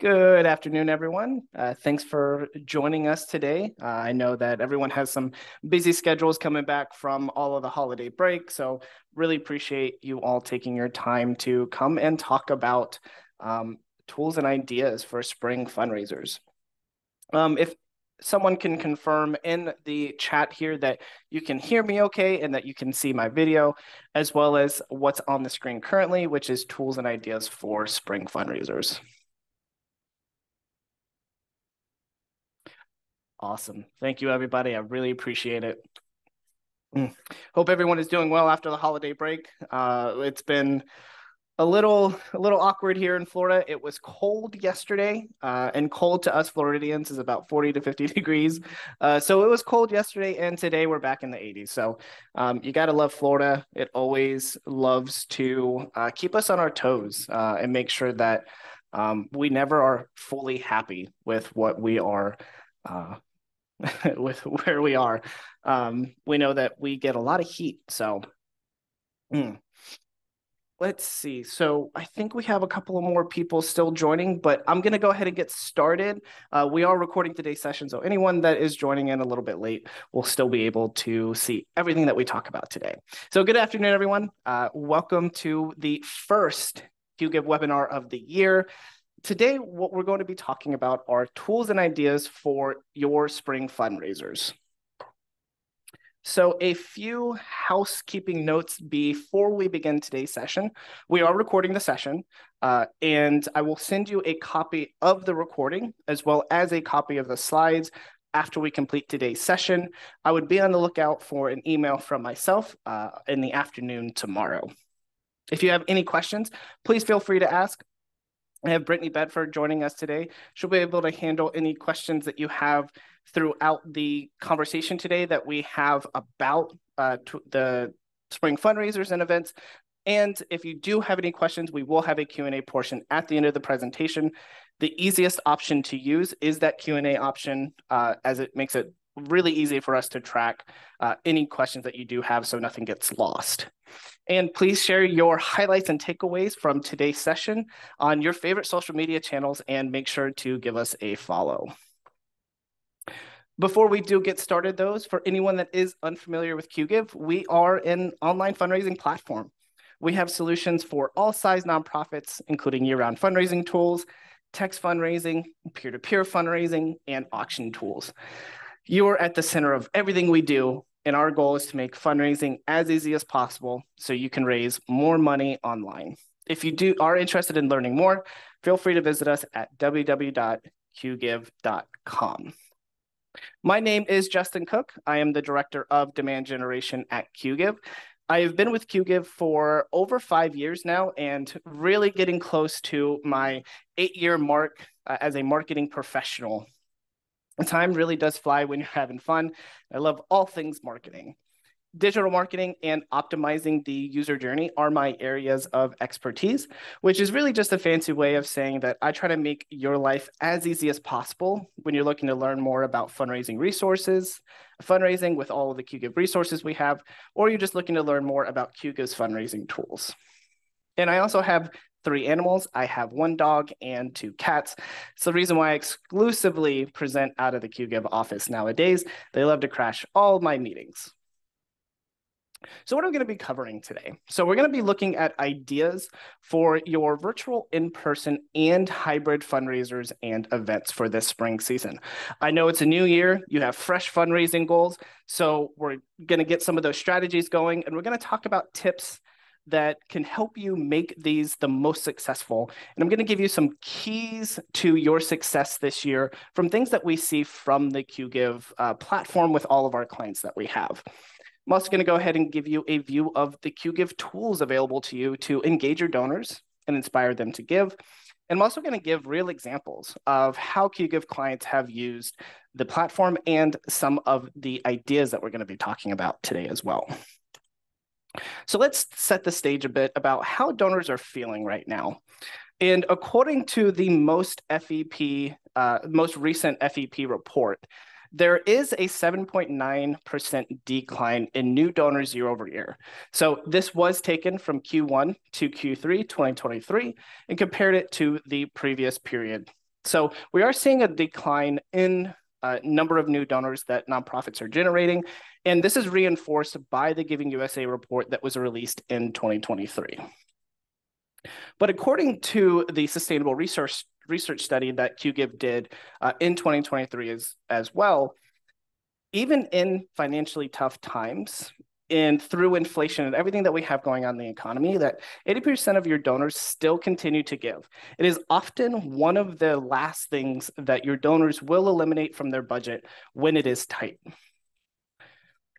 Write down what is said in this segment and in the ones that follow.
Good afternoon, everyone. Thanks for joining us today. I know that everyone has some busy schedules coming back from all of the holiday break, so really appreciate you all taking your time to come and talk about tools and ideas for spring fundraisers. If someone can confirm in the chat here that you can hear me okay and that you can see my video, as well as what's on the screen currently, which is tools and ideas for spring fundraisers. Awesome. Thank you, everybody. I really appreciate it. Hope everyone is doing well after the holiday break. It's been a little awkward here in Florida. It was cold yesterday, and cold to us Floridians is about 40 to 50 degrees. So it was cold yesterday, and today we're back in the 80s. So you got to love Florida. It always loves to keep us on our toes and make sure that we never are fully happy with what we are with where we are. We know that we get a lot of heat. So let's see. So I think we have a couple of more people still joining, but I'm going to go ahead and get started. We are recording today's session, so anyone that is joining in a little bit late will still be able to see everything that we talk about today. So good afternoon, everyone. Welcome to the first Qgiv webinar of the year. Today, what we're going to be talking about are tools and ideas for your spring fundraisers. So a few housekeeping notes before we begin today's session. We are recording the session, and I will send you a copy of the recording as well as a copy of the slides after we complete today's session. I would be on the lookout for an email from myself in the afternoon tomorrow. If you have any questions, please feel free to ask. I have Brittany Bedford joining us today. She'll be able to handle any questions that you have throughout the conversation today that we have about the spring fundraisers and events. And if you do have any questions, we will have a Q&A portion at the end of the presentation. The easiest option to use is that Q&A option, as it makes it really easy for us to track any questions that you do have so nothing gets lost. And please share your highlights and takeaways from today's session on your favorite social media channels and make sure to give us a follow. Before we do get started, for anyone that is unfamiliar with Qgiv, we are an online fundraising platform. We have solutions for all size nonprofits, including year-round fundraising tools, text fundraising, peer-to-peer fundraising, and auction tools. You're at the center of everything we do, and our goal is to make fundraising as easy as possible so you can raise more money online. If you are interested in learning more, feel free to visit us at www.qgiv.com. My name is Justin Cook. I am the Director of Demand Generation at Qgiv. I have been with Qgiv for over 5 years now and really getting close to my 8-year mark as a marketing professional. Time really does fly when you're having fun. I love all things marketing. Digital marketing and optimizing the user journey are my areas of expertise, which is really just a fancy way of saying that I try to make your life as easy as possible when you're looking to learn more about fundraising resources, fundraising with all of the Qgiv resources we have, or you're just looking to learn more about Qgiv's fundraising tools. And I also have 3 animals. I have 1 dog and 2 cats. It's the reason why I exclusively present out of the Qgiv office nowadays. They love to crash all my meetings. So what are we going to be covering today? So we're going to be looking at ideas for your virtual, in-person, and hybrid fundraisers and events for this spring season. I know it's a new year. You have fresh fundraising goals. So we're going to get some of those strategies going, and we're going to talk about tips that can help you make these the most successful. And I'm going to give you some keys to your success this year from things that we see from the Qgiv platform with all of our clients that we have. I'm also going to go ahead and give you a view of the Qgiv tools available to you to engage your donors and inspire them to give. And I'm also going to give real examples of how Qgiv clients have used the platform and some of the ideas that we're going to be talking about today as well. So let's set the stage a bit about how donors are feeling right now. And according to the most recent FEP report, there is a 7.9% decline in new donors year over year. So this was taken from Q1 to Q3 2023 and compared it to the previous period So we are seeing a decline in number of new donors that nonprofits are generating. And this is reinforced by the Giving USA report that was released in 2023. But according to the sustainable research study that Qgiv did in 2023 as well, even in financially tough times, and through inflation and everything that we have going on in the economy, that 80% of your donors still continue to give. It is often one of the last things that your donors will eliminate from their budget when it is tight.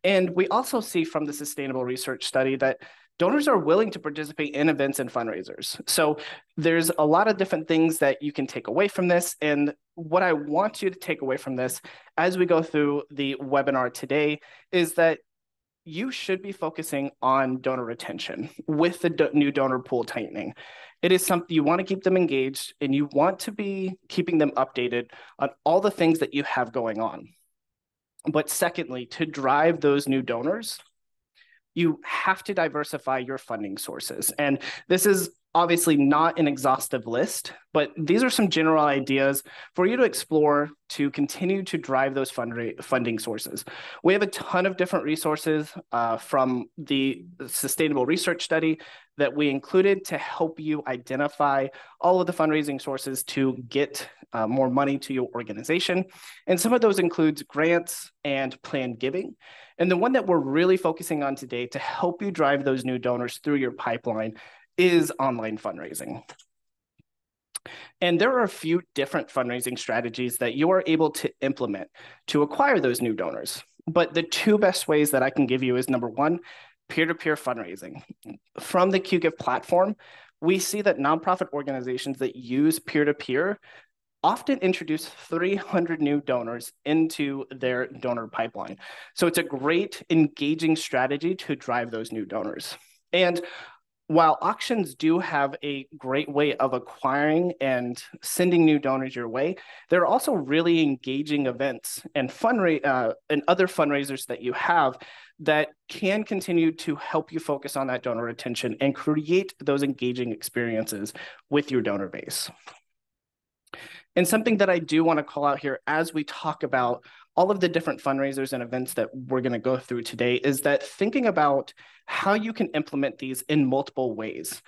And we also see from the sustainable research study that donors are willing to participate in events and fundraisers. So there's a lot of different things that you can take away from this. And what I want you to take away from this as we go through the webinar today is that you should be focusing on donor retention with the new donor pool tightening. It is something you want to keep them engaged, and you want to be keeping them updated on all the things that you have going on. But secondly, to drive those new donors, you have to diversify your funding sources. And this is obviously not an exhaustive list, but these are some general ideas for you to explore to continue to drive those funding sources. We have a ton of different resources from the sustainable research study that we included to help you identify all of the fundraising sources to get more money to your organization. And some of those includes grants and planned giving. And the one that we're really focusing on today to help you drive those new donors through your pipeline is online fundraising. And there are a few different fundraising strategies that you are able to implement to acquire those new donors. But the two best ways that I can give you is number one, peer-to-peer fundraising. From the Qgiv platform, we see that nonprofit organizations that use peer-to-peer often introduce 300 new donors into their donor pipeline. So it's a great engaging strategy to drive those new donors. And while auctions do have a great way of acquiring and sending new donors your way, there are also really engaging events and other fundraisers that you have that can continue to help you focus on that donor retention and create those engaging experiences with your donor base. And something that I do want to call out here as we talk about all of the different fundraisers and events that we're going to go through today is that thinking about how you can implement these in multiple ways.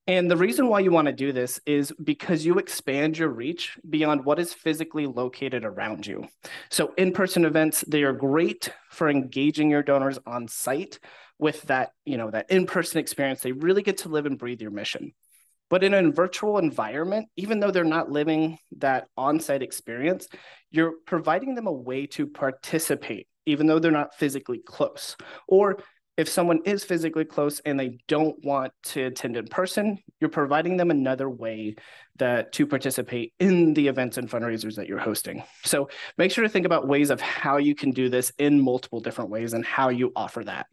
And the reason why you want to do this is because you expand your reach beyond what is physically located around you. So in-person events, they are great for engaging your donors on site with that, that in-person experience. They really get to live and breathe your mission. But in a virtual environment, even though they're not living that on-site experience, you're providing them a way to participate, even though they're not physically close. Or if someone is physically close and they don't want to attend in person, you're providing them another way to participate in the events and fundraisers that you're hosting. So make sure to think about ways of how you can do this in multiple different ways and how you offer that.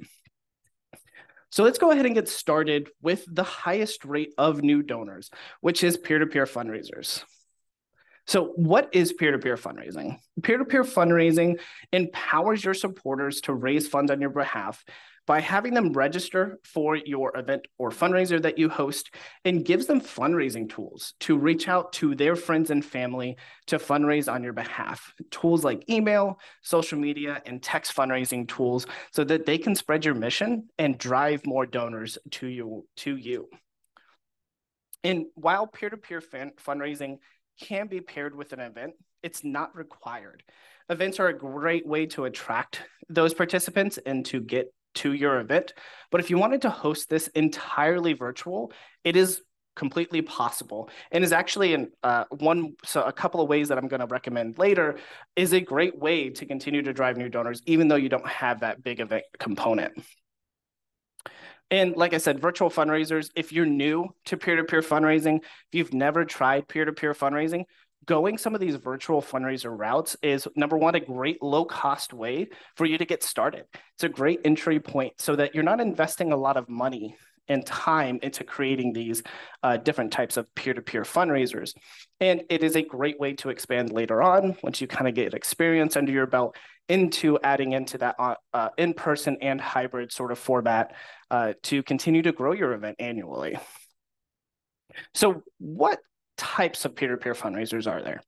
So let's go ahead and get started with the highest rate of new donors, which is peer-to-peer fundraisers. So what is peer-to-peer fundraising? Peer-to-peer fundraising empowers your supporters to raise funds on your behalf by having them register for your event or fundraiser that you host, and gives them fundraising tools to reach out to their friends and family to fundraise on your behalf. Tools like email, social media, and text fundraising tools so that they can spread your mission and drive more donors to you. And while peer-to-peer fundraising can be paired with an event, it's not required. Events are a great way to attract those participants and to get to your event. But if you wanted to host this entirely virtual, it is completely possible, and is actually a couple of ways that I'm going to recommend later is a great way to continue to drive new donors, even though you don't have that big event component. And like I said, virtual fundraisers, if you're new to peer-to-peer fundraising, if you've never tried peer-to-peer fundraising, going some of these virtual fundraiser routes is, number one, a great low-cost way for you to get started. It's a great entry point so that you're not investing a lot of money and time into creating these different types of peer-to-peer fundraisers. And it is a great way to expand later on, once you kind of get experience under your belt, into adding into that in-person and hybrid sort of format to continue to grow your event annually. So what types of peer-to-peer fundraisers are there?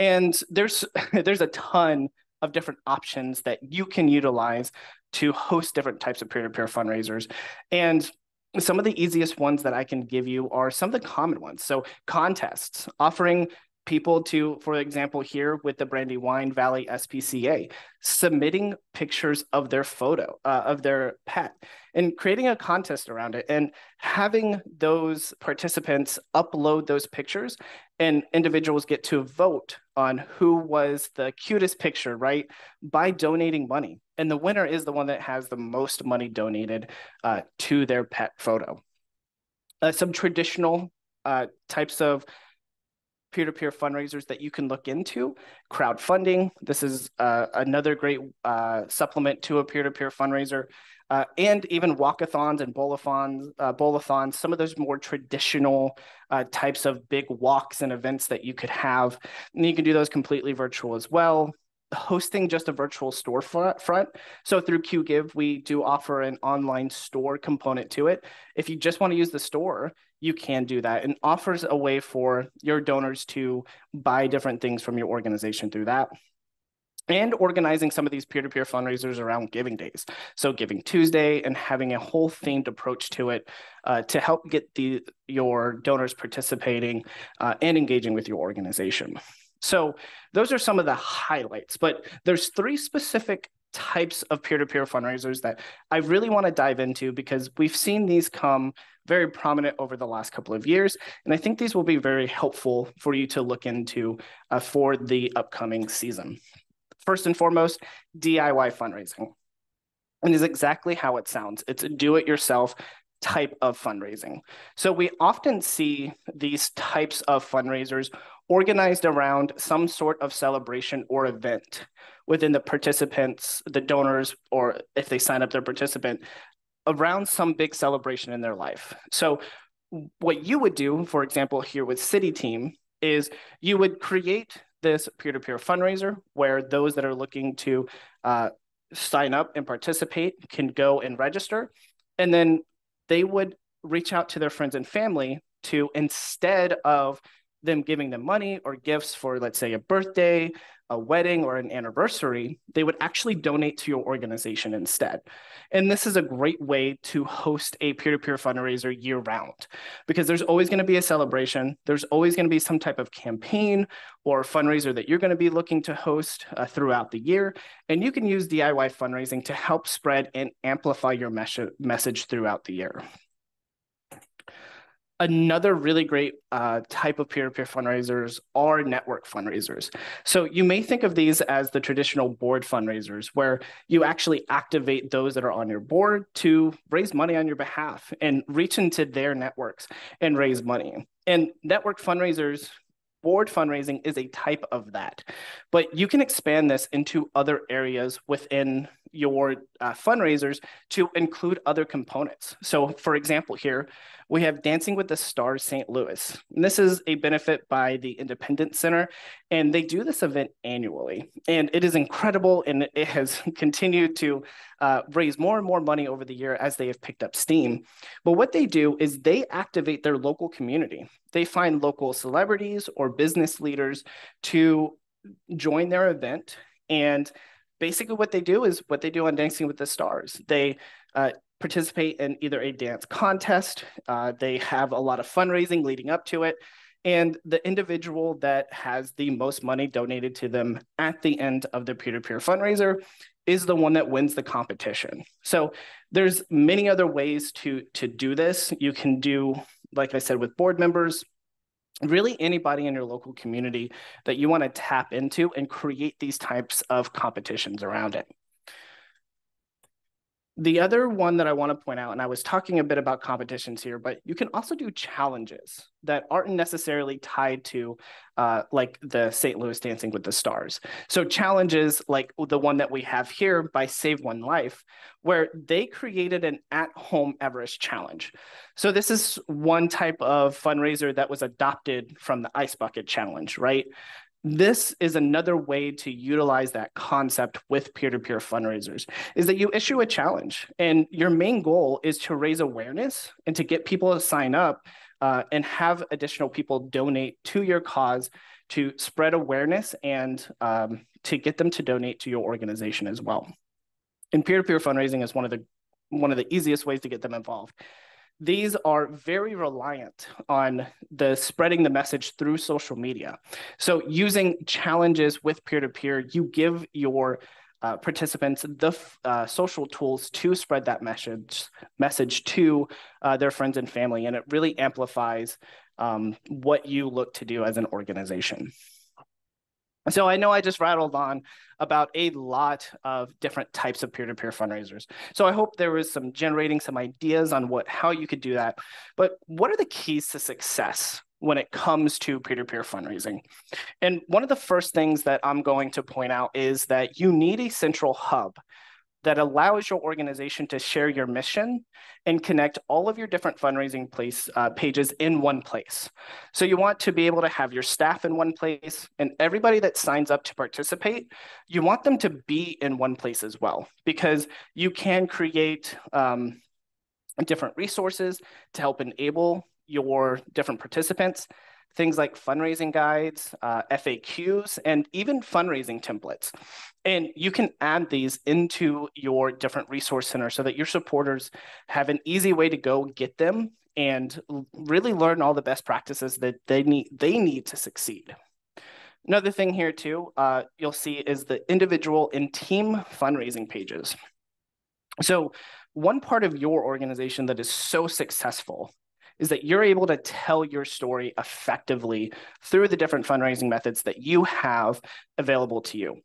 And there's there's a ton of different options that you can utilize to host different types of peer-to-peer fundraisers. And some of the easiest ones that I can give you are some of the common ones. So contests, offering people to, for example, here with the Brandywine Valley SPCA, submitting pictures of their photo, of their pet, and creating a contest around it and having those participants upload those pictures, and individuals get to vote on who was the cutest picture, right? By donating money. And the winner is the one that has the most money donated to their pet photo. Some traditional types of peer-to-peer fundraisers that you can look into. Crowdfunding. This is another great supplement to a peer-to-peer fundraiser. And even walkathons and bowlathons, some of those more traditional types of big walks and events that you could have. And you can do those completely virtual as well. Hosting just a virtual storefront. So through Qgiv, we do offer an online store component to it. If you just want to use the store, you can do that, and offers a way for your donors to buy different things from your organization through that. And organizing some of these peer-to-peer fundraisers around giving days. So Giving Tuesday, and having a whole themed approach to it to help get your donors participating and engaging with your organization. So those are some of the highlights, but there's 3 specific types of peer-to-peer fundraisers that I really want to dive into, because we've seen these come very prominent over the last couple of years. And I think these will be very helpful for you to look into for the upcoming season. First and foremost, DIY fundraising. And is exactly how it sounds. It's a do-it-yourself type of fundraising. So we often see these types of fundraisers organized around some sort of celebration or event within the participants, the donors, or if they sign up their participant, around some big celebration in their life. So what you would do, for example, here with City Team, is you would create this peer-to-peer fundraiser where those that are looking to sign up and participate can go and register. And then they would reach out to their friends and family to, instead of them giving them money or gifts for, let's say, a birthday, a wedding, or an anniversary, they would actually donate to your organization instead. And this is a great way to host a peer-to-peer fundraiser year-round, because there's always going to be a celebration. There's always going to be some type of campaign or fundraiser that you're going to be looking to host throughout the year. And you can use DIY fundraising to help spread and amplify your message throughout the year. Another really great type of peer-to-peer fundraisers are network fundraisers. So you may think of these as the traditional board fundraisers, where you actually activate those that are on your board to raise money on your behalf and reach into their networks and raise money. And network fundraisers, board fundraising, is a type of that. But you can expand this into other areas within your fundraisers to include other components. So for example, here we have Dancing with the Stars St. Louis. And this is a benefit by the Independence Center, and they do this event annually. And it is incredible, and it has continued to raise more and more money over the year as they have picked up steam. But what they do is they activate their local community. They find local celebrities or business leaders to join their event, and basically what they do is what they do on Dancing with the Stars. They participate in either a dance contest, they have a lot of fundraising leading up to it, and the individual that has the most money donated to them at the end of the peer-to-peer fundraiser is the one that wins the competition. So there's many other ways to do this. You can do, like I said, with board members, really anybody in your local community that you want to tap into and create these types of competitions around it. The other one that I want to point out, and I was talking a bit about competitions here, but you can also do challenges that aren't necessarily tied to like the St. Louis Dancing with the Stars. So challenges like the one that we have here by Save One Life, where they created an at-home Everest challenge. So this is one type of fundraiser that was adopted from the Ice Bucket Challenge, right? This is another way to utilize that concept with peer-to-peer fundraisers, is that you issue a challenge, and your main goal is to raise awareness and to get people to sign up and have additional people donate to your cause to spread awareness and to get them to donate to your organization as well. And peer-to-peer fundraising is one of the easiest ways to get them involved. These are very reliant on spreading the message through social media. So using challenges with peer-to-peer, you give your participants the social tools to spread that message to their friends and family, and it really amplifies what you look to do as an organization. So I know I just rattled on about a lot of different types of peer-to-peer fundraisers. So I hope there was generating some ideas on how you could do that. But what are the keys to success when it comes to peer-to-peer fundraising? And one of the first things that I'm going to point out is that you need a central hub that allows your organization to share your mission and connect all of your different fundraising pages in one place. So you want to be able to have your staff in one place, and everybody that signs up to participate, you want them to be in one place as well, because you can create different resources to help enable your different participants. Things like fundraising guides, FAQs, and even fundraising templates. And you can add these into your different resource centers so that your supporters have an easy way to go get them and really learn all the best practices that they need to succeed. Another thing here too, you'll see is the individual and team fundraising pages. So one part of your organization that is so successful is that you're able to tell your story effectively through the different fundraising methods that you have available to you.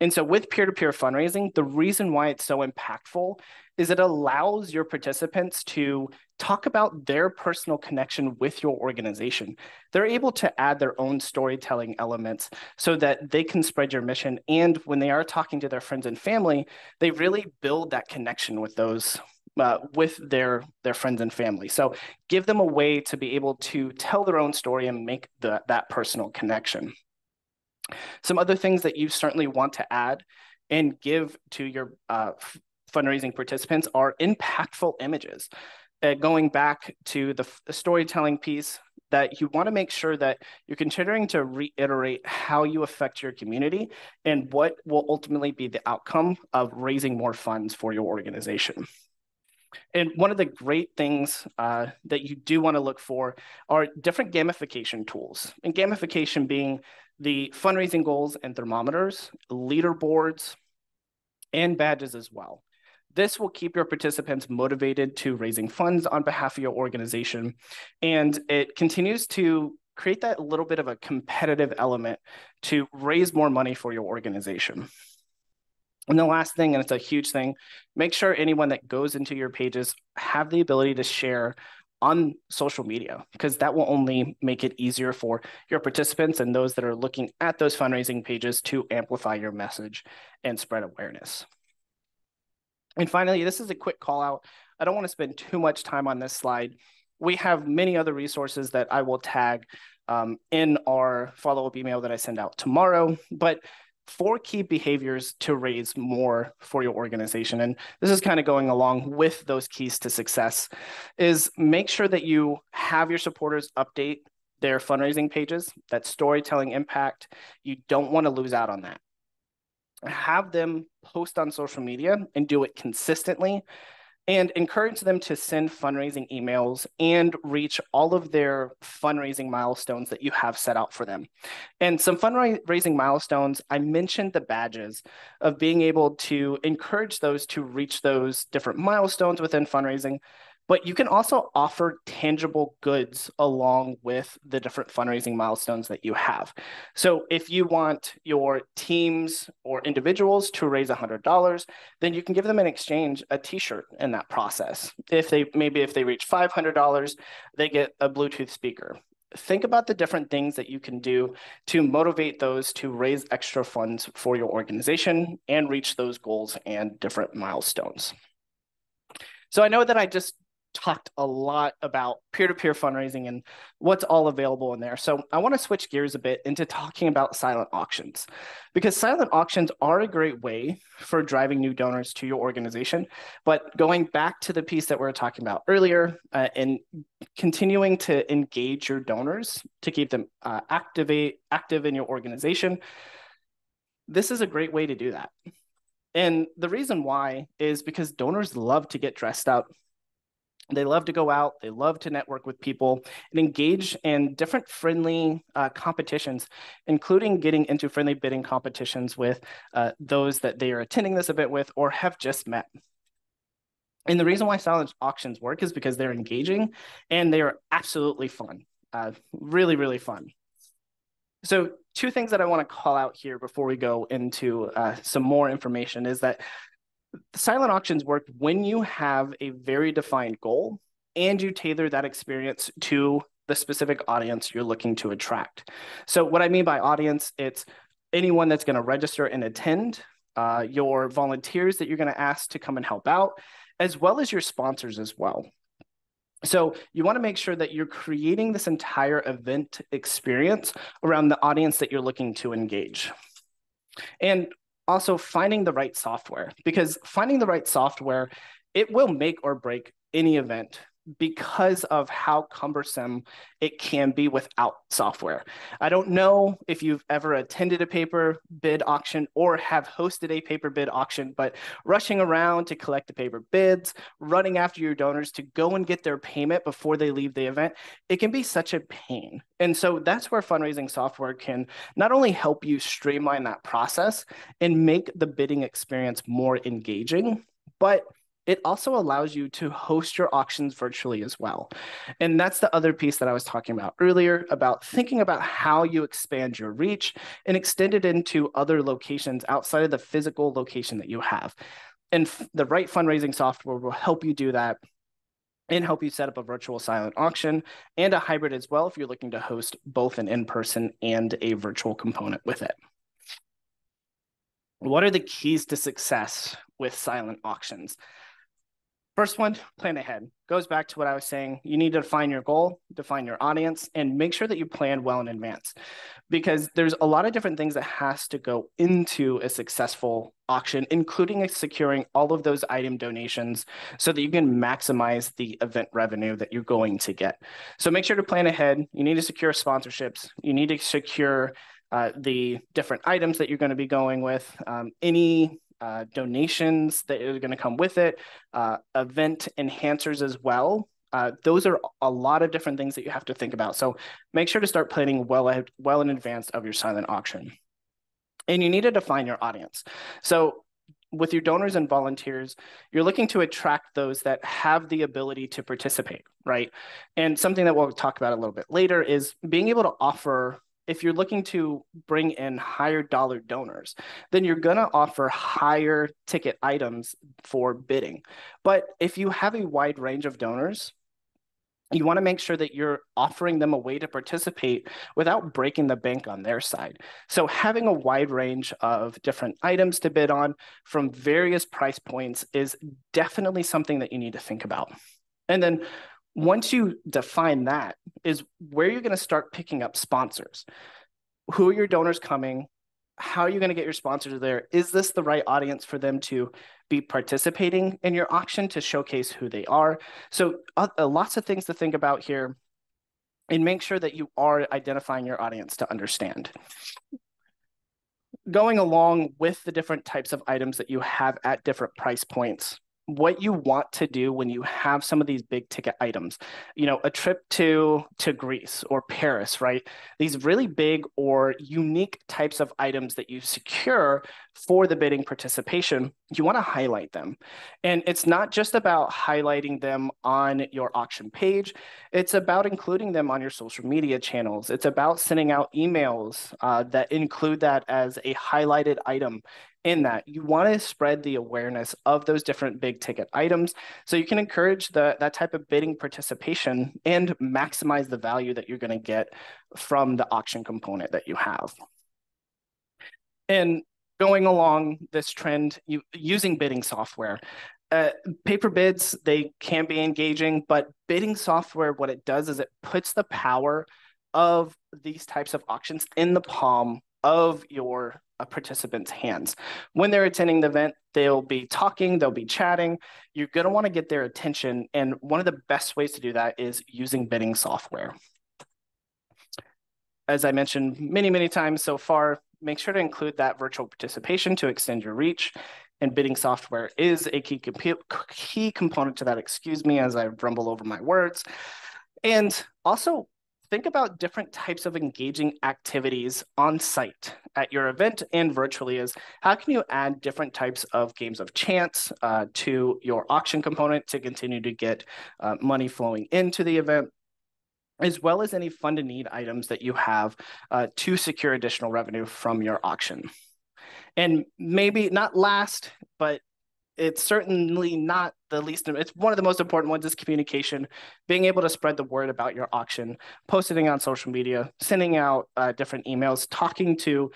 And so with peer-to-peer fundraising, the reason why it's so impactful is it allows your participants to talk about their personal connection with your organization. They're able to add their own storytelling elements so that they can spread your mission. And when they are talking to their friends and family, they really build that connection with with their friends and family. So give them a way to be able to tell their own story and make that personal connection. Some other things that you certainly want to add and give to your fundraising participants are impactful images. Going back to the storytelling piece, that you want to make sure that you're continuing to reiterate how you affect your community and what will ultimately be the outcome of raising more funds for your organization. And one of the great things that you do want to look for are different gamification tools. And gamification being the fundraising goals and thermometers, leaderboards, and badges as well. This will keep your participants motivated to raising funds on behalf of your organization. And it continues to create that little bit of a competitive element to raise more money for your organization. And the last thing, and it's a huge thing, make sure anyone that goes into your pages have the ability to share on social media, because that will only make it easier for your participants and those that are looking at those fundraising pages to amplify your message and spread awareness. And finally, this is a quick call out. I don't want to spend too much time on this slide. We have many other resources that I will tag in our follow-up email that I send out tomorrow, but 4 key behaviors to raise more for your organization. And this is kind of going along with those keys to success, is make sure that you have your supporters update their fundraising pages, that storytelling impact. You don't want to lose out on that. Have them post on social media and do it consistently, and encourage them to send fundraising emails and reach all of their fundraising milestones that you have set out for them. And some fundraising milestones, I mentioned the badges of being able to encourage those to reach those different milestones within fundraising, but you can also offer tangible goods along with the different fundraising milestones that you have. So if you want your teams or individuals to raise $100, then you can give them in exchange a t-shirt in that process. If they reach $500, they get a Bluetooth speaker. Think about the different things that you can do to motivate those to raise extra funds for your organization and reach those goals and different milestones. So I know that I just talked a lot about peer-to-peer fundraising and what's all available in there. So I want to switch gears a bit into talking about silent auctions, because silent auctions are a great way for driving new donors to your organization. But going back to the piece that we were talking about earlier, and continuing to engage your donors to keep them active in your organization, this is a great way to do that. And the reason why is because donors love to get dressed up. They love to go out, they love to network with people and engage in different friendly competitions, including getting into friendly bidding competitions with those that they are attending this event with or have just met. And the reason why silent auctions work is because they're engaging and they are absolutely fun, really, really fun. So two things that I want to call out here before we go into some more information is that silent auctions work when you have a very defined goal and you tailor that experience to the specific audience you're looking to attract. So what I mean by audience, it's anyone that's going to register and attend, your volunteers that you're going to ask to come and help out, as well as your sponsors as well. So you want to make sure that you're creating this entire event experience around the audience that you're looking to engage. And also finding the right software, because finding the right software, it will make or break any event because of how cumbersome it can be without software. I don't know if you've ever attended a paper bid auction or have hosted a paper bid auction, but rushing around to collect the paper bids, running after your donors to go and get their payment before they leave the event, it can be such a pain. And so that's where fundraising software can not only help you streamline that process and make the bidding experience more engaging, but it also allows you to host your auctions virtually as well. And that's the other piece that I was talking about earlier, about thinking about how you expand your reach and extend it into other locations outside of the physical location that you have. And the right fundraising software will help you do that and help you set up a virtual silent auction and a hybrid as well if you're looking to host both an in-person and a virtual component with it. What are the keys to success with silent auctions? First one, plan ahead. Goes back to what I was saying. You need to define your goal, define your audience, and make sure that you plan well in advance, because there's a lot of different things that has to go into a successful auction, including securing all of those item donations so that you can maximize the event revenue that you're going to get. So make sure to plan ahead. You need to secure sponsorships. You need to secure the different items that you're going to be going with, any donations that are going to come with it, event enhancers as well. Those are a lot of different things that you have to think about. So make sure to start planning well in advance of your silent auction. And you need to define your audience. So with your donors and volunteers, you're looking to attract those that have the ability to participate, right? And something that we'll talk about a little bit later is being able to offer, if you're looking to bring in higher dollar donors, then you're going to offer higher ticket items for bidding. But if you have a wide range of donors, you want to make sure that you're offering them a way to participate without breaking the bank on their side. So having a wide range of different items to bid on from various price points is definitely something that you need to think about. And then once you define that is where you're going to start picking up sponsors. Who are your donors coming? How are you going to get your sponsors there? Is this the right audience for them to be participating in your auction to showcase who they are? So lots of things to think about here, and make sure that you are identifying your audience to understand. Going along with the different types of items that you have at different price points, what you want to do when you have some of these big ticket items, a trip to Greece or Paris, right? These really big or unique types of items that you secure for the bidding participation, you want to highlight them. And it's not just about highlighting them on your auction page. It's about including them on your social media channels. It's about sending out emails that include that as a highlighted item. In that, you want to spread the awareness of those different big ticket items so you can encourage that type of bidding participation and maximize the value that you're going to get from the auction component that you have. And going along this trend, using bidding software, Paper bids, they can be engaging, but bidding software, what it does is it puts the power of these types of auctions in the palm of your participants' hands. When they're attending the event, they'll be talking, they'll be chatting. You're going to want to get their attention. And one of the best ways to do that is using bidding software. As I mentioned many times so far, make sure to include that virtual participation to extend your reach. And bidding software is a key component to that. Excuse me as I rumble over my words. And also think about different types of engaging activities on site at your event and virtually. Is how can you add different types of games of chance to your auction component to continue to get money flowing into the event, as well as any fund and need items that you have to secure additional revenue from your auction. And maybe not last, but it's certainly not the least. It's one of the most important ones is communication, being able to spread the word about your auction, posting on social media, sending out different emails, talking to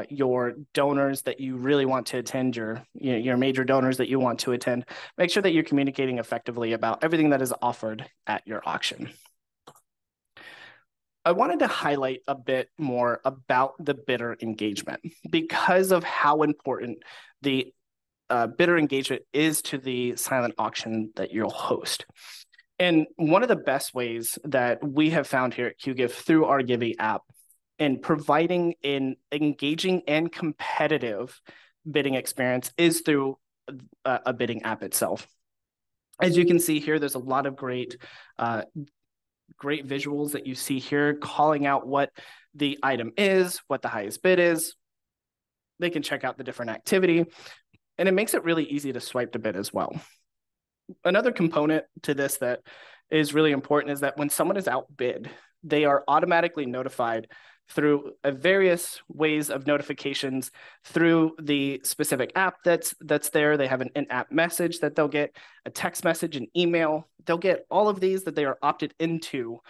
your donors that you really want to attend, your major donors that you want to attend. Make sure that you're communicating effectively about everything that is offered at your auction. I wanted to highlight a bit more about the bidder engagement because of how important the bidder engagement is to the silent auction that you'll host. And one of the best ways that we have found here at Qgiv through our Qgiv app in providing an engaging and competitive bidding experience is through a bidding app itself. As you can see here, there's a lot of great visuals that you see here calling out what the item is, what the highest bid is. They can check out the different activity, and it makes it really easy to swipe to bid as well. Another component to this that is really important is that when someone is outbid, they are automatically notified through various ways of notifications through the specific app that's there. They have an in-app message that they'll get, a text message, an email. They'll get all of these that they are opted into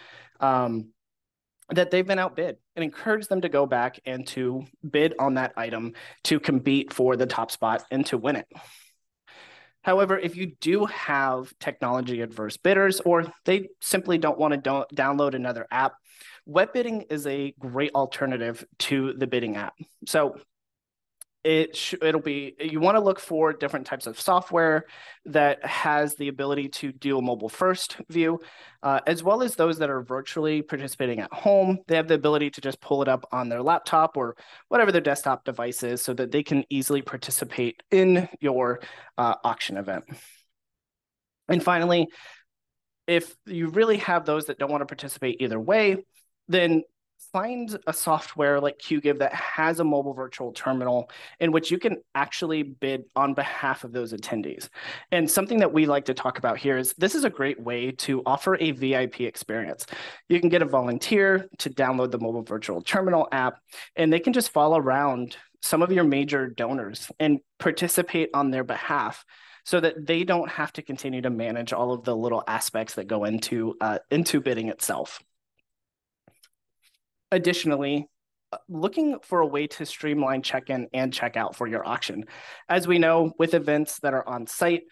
that they've been outbid, and encourage them to go back and to bid on that item to compete for the top spot and to win it. However, if you do have technology adverse bidders or they simply don't want to download another app, web bidding is a great alternative to the bidding app. So it'll be, you want to look for different types of software that has the ability to do a mobile first view, as well as those that are virtually participating at home. They have the ability to just pull it up on their laptop or whatever their desktop device is so that they can easily participate in your auction event. And finally, if you really have those that don't want to participate either way, then find a software like Qgiv that has a mobile virtual terminal in which you can actually bid on behalf of those attendees. And something that we like to talk about here is this is a great way to offer a VIP experience. You can get a volunteer to download the mobile virtual terminal app, and they can just follow around some of your major donors and participate on their behalf, so that they don't have to continue to manage all of the little aspects that go into bidding itself. Additionally, looking for a way to streamline check-in and check-out for your auction. As we know, with events that are on site,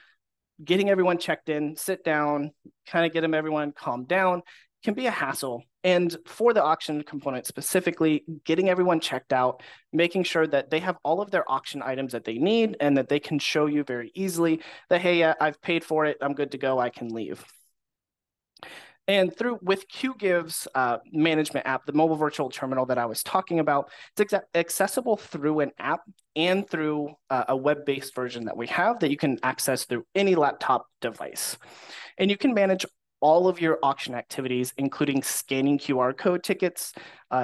getting everyone checked in, sit down, kind of get everyone calmed down can be a hassle. And for the auction component specifically, getting everyone checked out, making sure that they have all of their auction items that they need and that they can show you very easily that, hey, I've paid for it, I'm good to go, I can leave. And with Qgiv's management app, the mobile virtual terminal that I was talking about, it's accessible through an app and through a web-based version that we have that you can access through any laptop device. And you can manage all of your auction activities, including scanning QR code tickets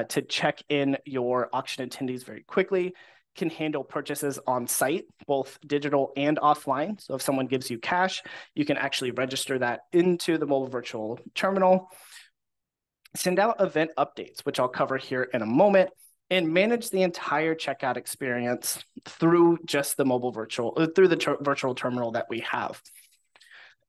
to check in your auction attendees very quickly, can handle purchases on site, both digital and offline. So if someone gives you cash, you can actually register that into the mobile virtual terminal, send out event updates, which I'll cover here in a moment, and manage the entire checkout experience through just the virtual terminal that we have.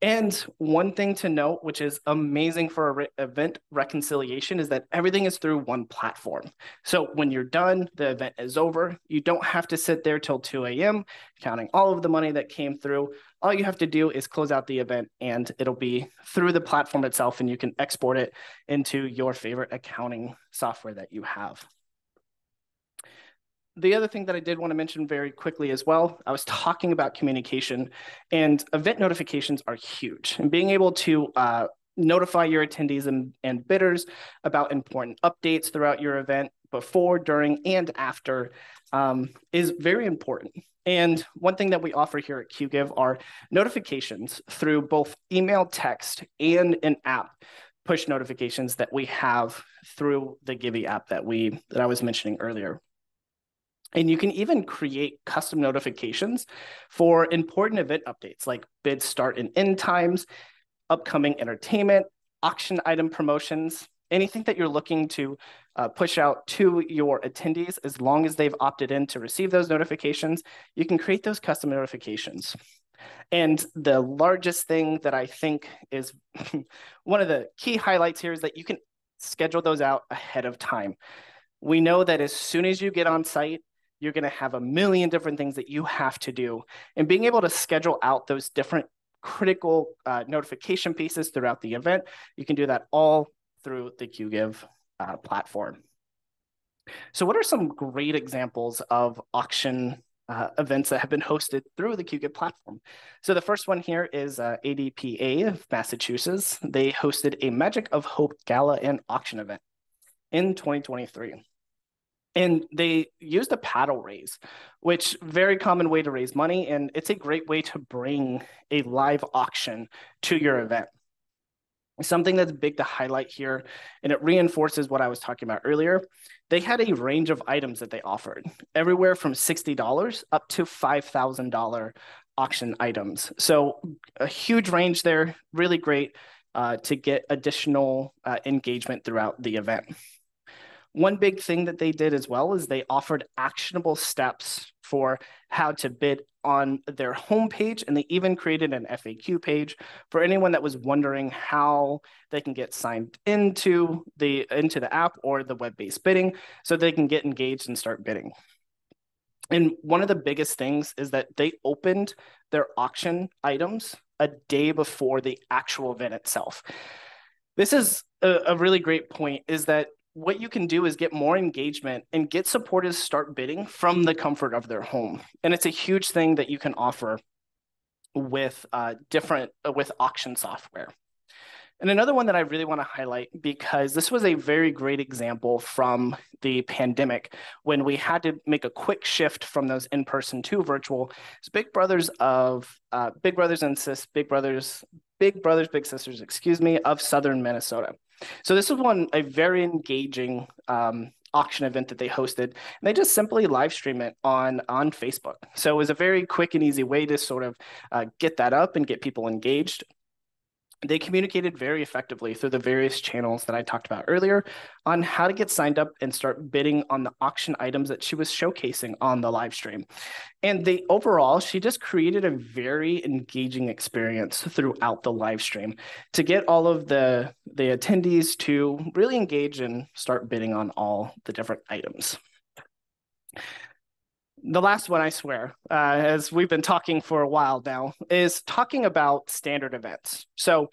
And one thing to note, which is amazing for event reconciliation, is that everything is through one platform. So when you're done, the event is over. You don't have to sit there till 2 a.m. counting all of the money that came through. All you have to do is close out the event, and it'll be through the platform itself, and you can export it into your favorite accounting software that you have. The other thing that I did want to mention very quickly as well, I was talking about communication, and event notifications are huge. And being able to notify your attendees and bidders about important updates throughout your event before, during, and after is very important. And one thing that we offer here at Qgiv are notifications through both email, text, and an app push notifications that we have through the Qgiv app that I was mentioning earlier. And you can even create custom notifications for important event updates like bid start and end times, upcoming entertainment, auction item promotions, anything that you're looking to push out to your attendees. As long as they've opted in to receive those notifications, you can create those custom notifications. And the largest thing that I think is one of the key highlights here is that you can schedule those out ahead of time. We know that as soon as you get on site, you're going to have a million different things that you have to do. And being able to schedule out those different critical notification pieces throughout the event, you can do that all through the Qgiv platform. So what are some great examples of auction events that have been hosted through the Qgiv platform? So the first one here is ADPA of Massachusetts. They hosted a Magic of Hope Gala and auction event in 2023. And they used a paddle raise, which very common way to raise money. And it's a great way to bring a live auction to your event. Something that's big to highlight here, and it reinforces what I was talking about earlier. They had a range of items that they offered, everywhere from $60 up to $5,000 auction items. So a huge range there, really great to get additional engagement throughout the event. One big thing that they did as well is they offered actionable steps for how to bid on their homepage, and they even created an FAQ page for anyone that was wondering how they can get signed into the app or the web-based bidding so they can get engaged and start bidding. And one of the biggest things is that they opened their auction items a day before the actual event itself. This is a really great point, is that what you can do is get more engagement and get supporters start bidding from the comfort of their home. And it's a huge thing that you can offer with with auction software. And another one that I really want to highlight, because this was a very great example from the pandemic when we had to make a quick shift from those in-person to virtual, is Big Brothers, Big Sisters, excuse me, of Southern Minnesota. So this was a very engaging auction event that they hosted. And they just simply live stream it on Facebook. So it was a very quick and easy way to sort of get that up and get people engaged. They communicated very effectively through the various channels that I talked about earlier on how to get signed up and start bidding on the auction items that she was showcasing on the live stream. And overall, she just created a very engaging experience throughout the live stream to get all of the attendees to really engage and start bidding on all the different items. The last one, I swear, as we've been talking for a while now, is talking about standard events. So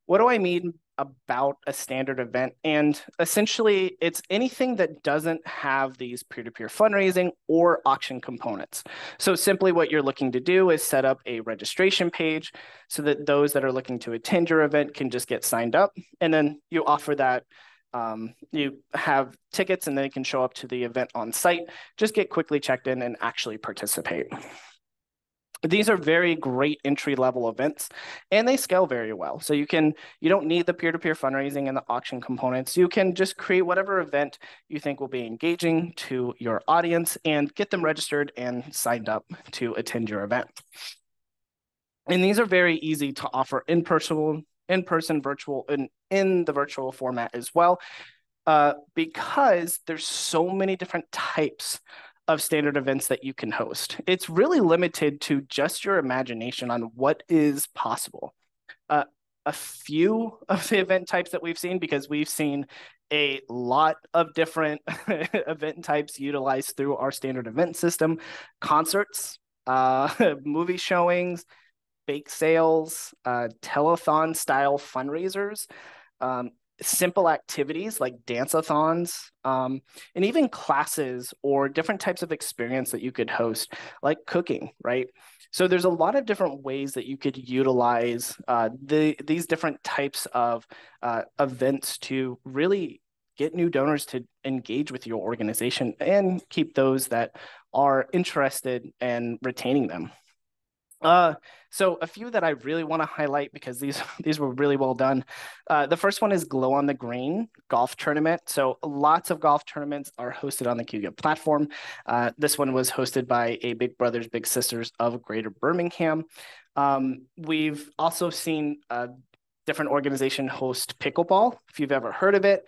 what do I mean about a standard event? And essentially, it's anything that doesn't have these peer-to-peer fundraising or auction components. So simply what you're looking to do is set up a registration page so that those that are looking to attend your event can just get signed up. And then you offer that you have tickets and they can show up to the event on site, just get quickly checked in and actually participate. These are very great entry-level events and they scale very well. So you don't need the peer-to-peer fundraising and the auction components. You can just create whatever event you think will be engaging to your audience and get them registered and signed up to attend your event. And these are very easy to offer in person, virtual, and in the virtual format as well, because there's so many different types of standard events that you can host. It's really limited to just your imagination on what is possible. a few of the event types that we've seen, because we've seen a lot of different event types utilized through our standard event system: concerts, movie showings, bake sales, telethon style fundraisers, um, simple activities like dance-a-thons, and even classes or different types of experience that you could host, like cooking, right? So there's a lot of different ways that you could utilize these different types of events to really get new donors to engage with your organization and keep those that are interested in retaining them. So a few that I really want to highlight, because these were really well done. The first one is Glow on the Green golf tournament. So lots of golf tournaments are hosted on the Qgiv platform. This one was hosted by a Big Brothers Big Sisters of Greater Birmingham. We've also seen a different organization host pickleball, if you've ever heard of it.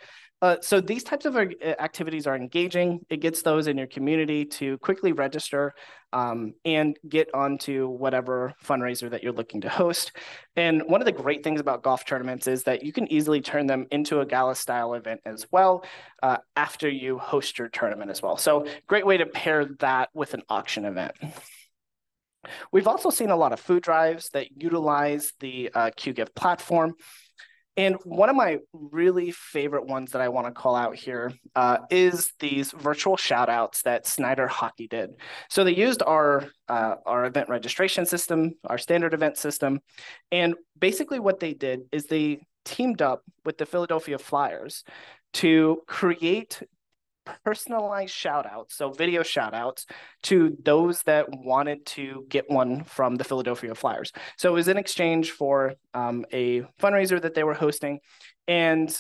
So these types of activities are engaging. It gets those in your community to quickly register and get onto whatever fundraiser that you're looking to host. And one of the great things about golf tournaments is that you can easily turn them into a gala-style event as well after you host your tournament as well. So great way to pair that with an auction event. We've also seen a lot of food drives that utilize the Qgiv platform. And one of my really favorite ones that I want to call out here is these virtual shout outs that Snyder Hockey did. So they used our event registration system, our standard event system. And basically what they did is they teamed up with the Philadelphia Flyers to create personalized shout outs, so video shout outs to those that wanted to get one from the Philadelphia Flyers. So it was in exchange for a fundraiser that they were hosting, and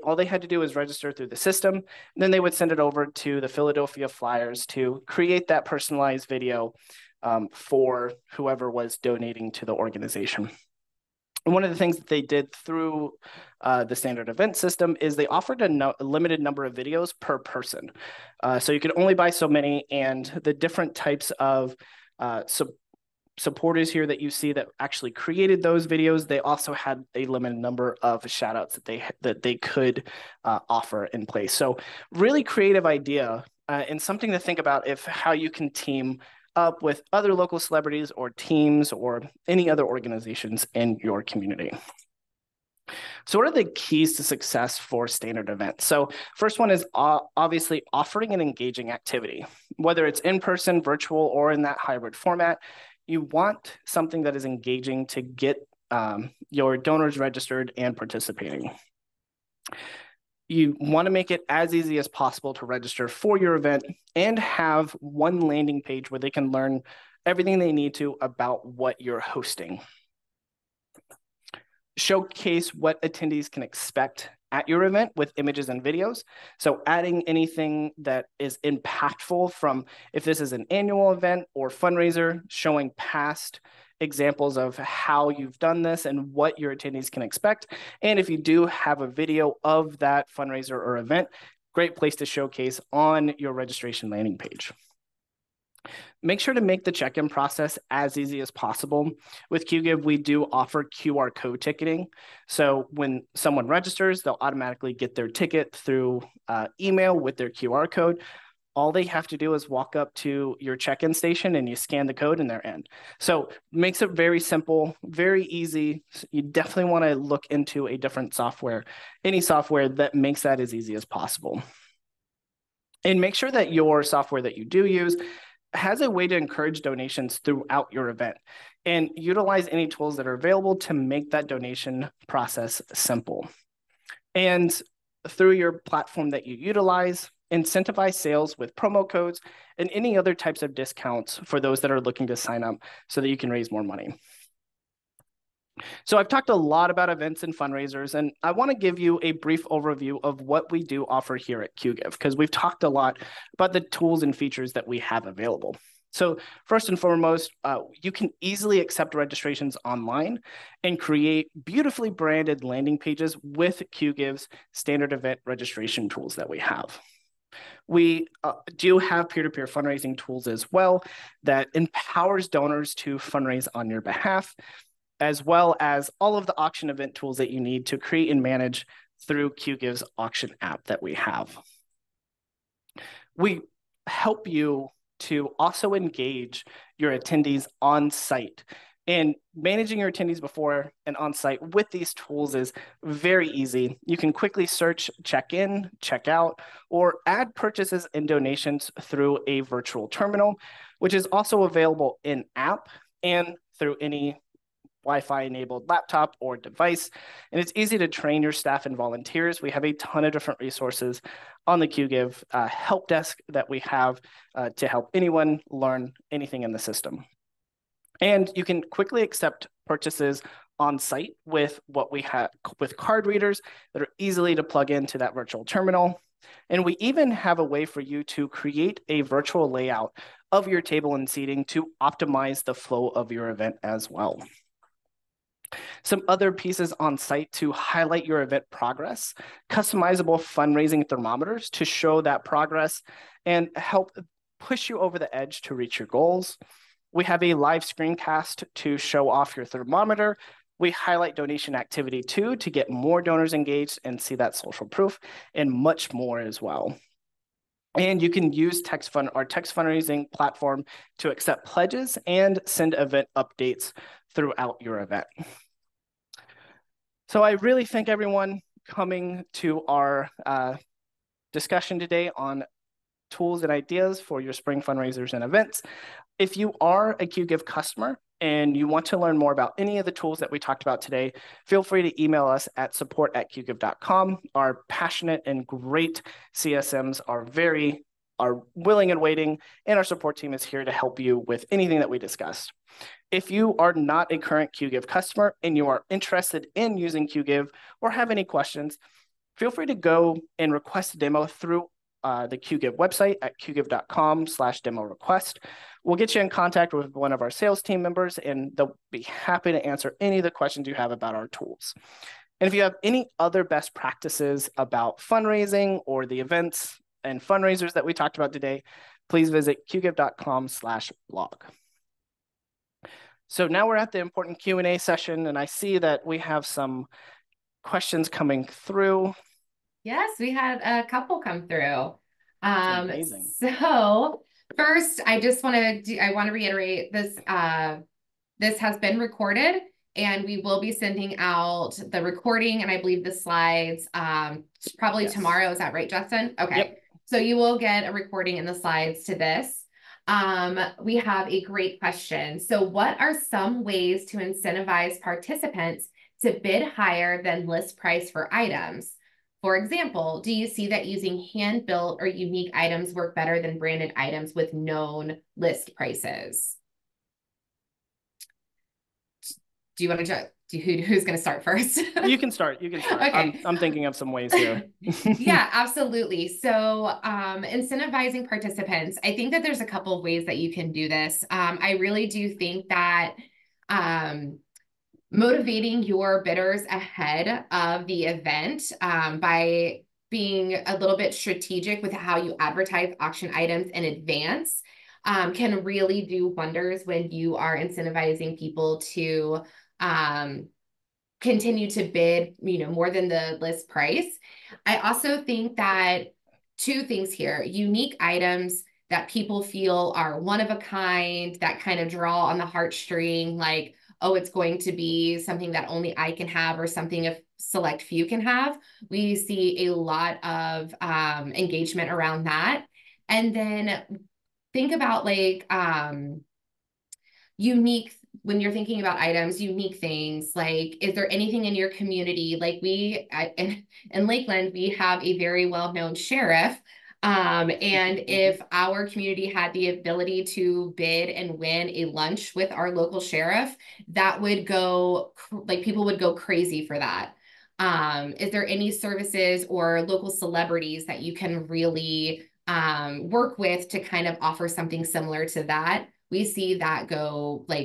all they had to do was register through the system, and then they would send it over to the Philadelphia Flyers to create that personalized video for whoever was donating to the organization. And one of the things that they did through the standard event system is they offered a limited number of videos per person. So you could only buy so many, and the different types of supporters here that you see that actually created those videos, they also had a limited number of shout outs that they could offer in place. So really creative idea and something to think about if how you can team up with other local celebrities or teams or any other organizations in your community. So what are the keys to success for standard events? So first one is obviously offering an engaging activity, whether it's in person, virtual, or in that hybrid format. You want something that is engaging to get your donors registered and participating. You want to make it as easy as possible to register for your event and have one landing page where they can learn everything they need to about what you're hosting. Showcase what attendees can expect at your event with images and videos. So adding anything that is impactful, from if this is an annual event or fundraiser, showing past examples of how you've done this and what your attendees can expect. And if you do have a video of that fundraiser or event, great place to showcase on your registration landing page. Make sure to make the check-in process as easy as possible. With Qgiv, we do offer QR code ticketing. So when someone registers, they'll automatically get their ticket through email with their QR code. All they have to do is walk up to your check-in station and you scan the code and they're in. So makes it very simple, very easy. You definitely want to look into a different software, any software that makes that as easy as possible. And make sure that your software that you do use has a way to encourage donations throughout your event, and utilize any tools that are available to make that donation process simple. And through your platform that you utilize, incentivize sales with promo codes and any other types of discounts for those that are looking to sign up so that you can raise more money. So I've talked a lot about events and fundraisers, and I want to give you a brief overview of what we do offer here at Qgiv, because we've talked a lot about the tools and features that we have available. So first and foremost, you can easily accept registrations online and create beautifully branded landing pages with Qgiv's standard event registration tools that we have. We do have peer-to-peer fundraising tools as well that empowers donors to fundraise on your behalf. as well as all of the auction event tools that you need to create and manage through Qgiv's auction app that we have. We help you to also engage your attendees on site. And managing your attendees before and on site with these tools is very easy. You can quickly search, check in, check out, or add purchases and donations through a virtual terminal, which is also available in app and through any Wi-Fi enabled laptop or device. And it's easy to train your staff and volunteers. We have a ton of different resources on the Qgiv help desk that we have to help anyone learn anything in the system. And you can quickly accept purchases on site with what we have with card readers that are easily to plug into that virtual terminal. And we even have a way for you to create a virtual layout of your table and seating to optimize the flow of your event as well. Some other pieces on site to highlight your event progress, customizable fundraising thermometers to show that progress and help push you over the edge to reach your goals. We have a live screencast to show off your thermometer. We highlight donation activity too to get more donors engaged and see that social proof, and much more as well. And you can use our text fundraising platform to accept pledges and send event updates throughout your event. So I really thank everyone coming to our discussion today on tools and ideas for your spring fundraisers and events. If you are a Qgiv customer and you want to learn more about any of the tools that we talked about today, feel free to email us at support@qgiv.com. Our passionate and great CSMs are willing and waiting, and our support team is here to help you with anything that we discussed. If you are not a current Qgiv customer and you are interested in using Qgiv or have any questions, feel free to go and request a demo through the Qgiv website at qgiv.com/demo request. We'll get you in contact with one of our sales team members, and they'll be happy to answer any of the questions you have about our tools. And if you have any other best practices about fundraising or the events and fundraisers that we talked about today, please visit qgiv.com/blog. So now we're at the important Q&A session, and I see that we have some questions coming through. Yes, we had a couple come through. Amazing. So first, I want to reiterate this. This has been recorded, and we will be sending out the recording and I believe the slides probably tomorrow. Is that right, Justin? Okay. Yep. So you will get a recording and the slides to this. We have a great question. So what are some ways to incentivize participants to bid higher than list price for items? For example, do you see that using hand-built or unique items work better than branded items with known list prices? Do you want to who's going to start first? You can start. Okay. I'm thinking of some ways here. Yeah, absolutely. So incentivizing participants, I think that there's a couple of ways that you can do this. I really do think that motivating your bidders ahead of the event by being a little bit strategic with how you advertise auction items in advance can really do wonders when you are incentivizing people to continue to bid, more than the list price. I also think that two things here: unique items that people feel are one of a kind, that kind of draw on the heartstring, like, oh, it's going to be something that only I can have or something a select few can have. We see a lot of engagement around that. And then think about like unique, when you're thinking about items, unique things, like, is there anything in your community? Like in Lakeland, we have a very well-known sheriff. And if our community had the ability to bid and win a lunch with our local sheriff, that would go, like, people would go crazy for that. Is there any services or local celebrities that you can really work with to kind of offer something similar to that? We see that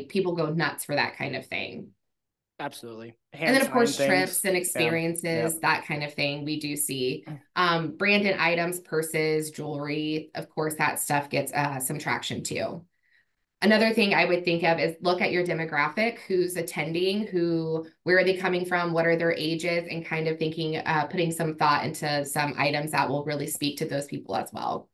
people go nuts for that kind of thing. Absolutely. And then, of course, trips and experiences, that kind of thing, we do see. Branded items, purses, jewelry, of course, that stuff gets some traction too. Another thing I would think of is look at your demographic, who's attending, where are they coming from, what are their ages, and kind of thinking, putting some thought into some items that will really speak to those people as well.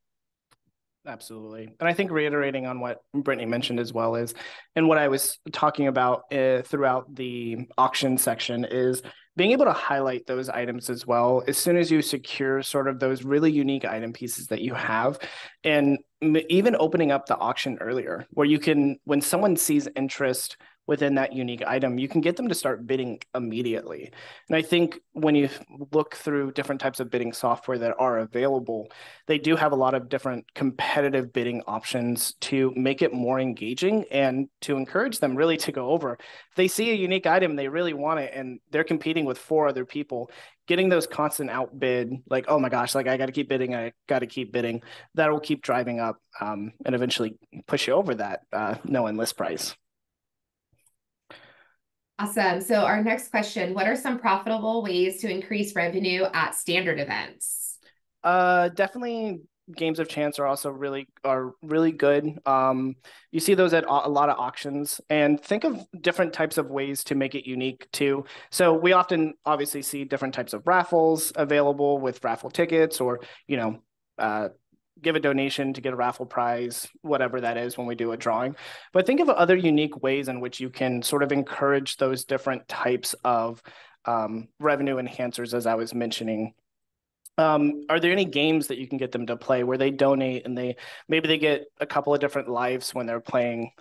Absolutely. And I think reiterating on what Brittany mentioned as well is, and what I was talking about throughout the auction section is being able to highlight those items as well as soon as you secure sort of those really unique item pieces that you have. And even opening up the auction earlier, where you can, when someone sees interest within that unique item, you can get them to start bidding immediately. And I think when you look through different types of bidding software that are available, they do have a lot of different competitive bidding options to make it more engaging and to encourage them really to go over. If they see a unique item, they really want it, and they're competing with 4 other people, getting those constant outbid, like, oh my gosh, like I got to keep bidding, I got to keep bidding, that will keep driving up and eventually push you over that known list price. Awesome. So our next question, what are some profitable ways to increase revenue at standard events? Definitely games of chance are really good. You see those at a lot of auctions, and think of different types of ways to make it unique too. So we often obviously see different types of raffles available with raffle tickets, or give a donation to get a raffle prize, whatever that is when we do a drawing. But think of other unique ways in which you can sort of encourage those different types of revenue enhancers, as I was mentioning. Are there any games that you can get them to play where they donate and maybe they get a couple of different lives when they're playing?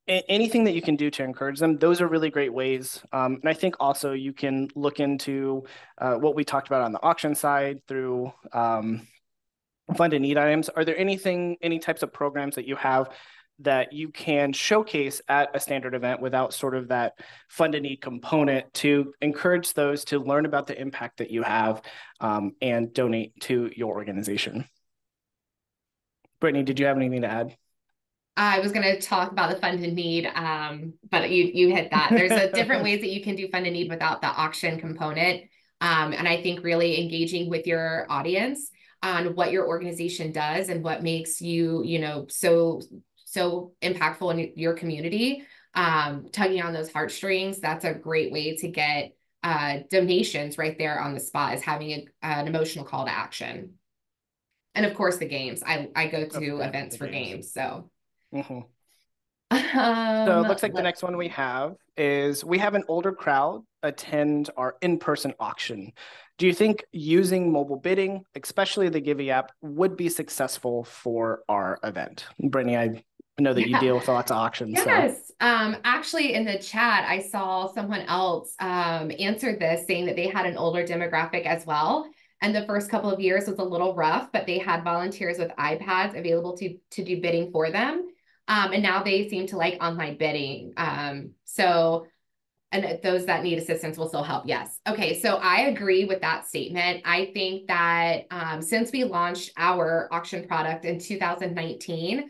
Anything that you can do to encourage them, those are really great ways. And I think also you can look into what we talked about on the auction side through fund and need items. Are there any types of programs that you have that you can showcase at a standard event without sort of that fund and need component to encourage those to learn about the impact that you have and donate to your organization? Brittany, did you have anything to add? I was going to talk about the fund and need, but you hit that. There's different ways that you can do fund and need without the auction component. And I think really engaging with your audience on what your organization does and what makes you, so impactful in your community, tugging on those heartstrings, that's a great way to get donations right there on the spot, is having an emotional call to action. And of course, the games. I go to events for games, so. Mm-hmm. So it looks like the next one we have is we have an older crowd attend our in-person auction. Do you think using mobile bidding, especially the Qgiv app, would be successful for our event? Brittany, I know that you deal with lots of auctions. Yes. So. Actually, in the chat, I saw someone else answered this, saying that they had an older demographic as well. And the first couple of years was a little rough, but they had volunteers with iPads available to do bidding for them. And now they seem to like online bidding. And those that need assistance will still help. Yes. Okay. So I agree with that statement. I think that since we launched our auction product in 2019,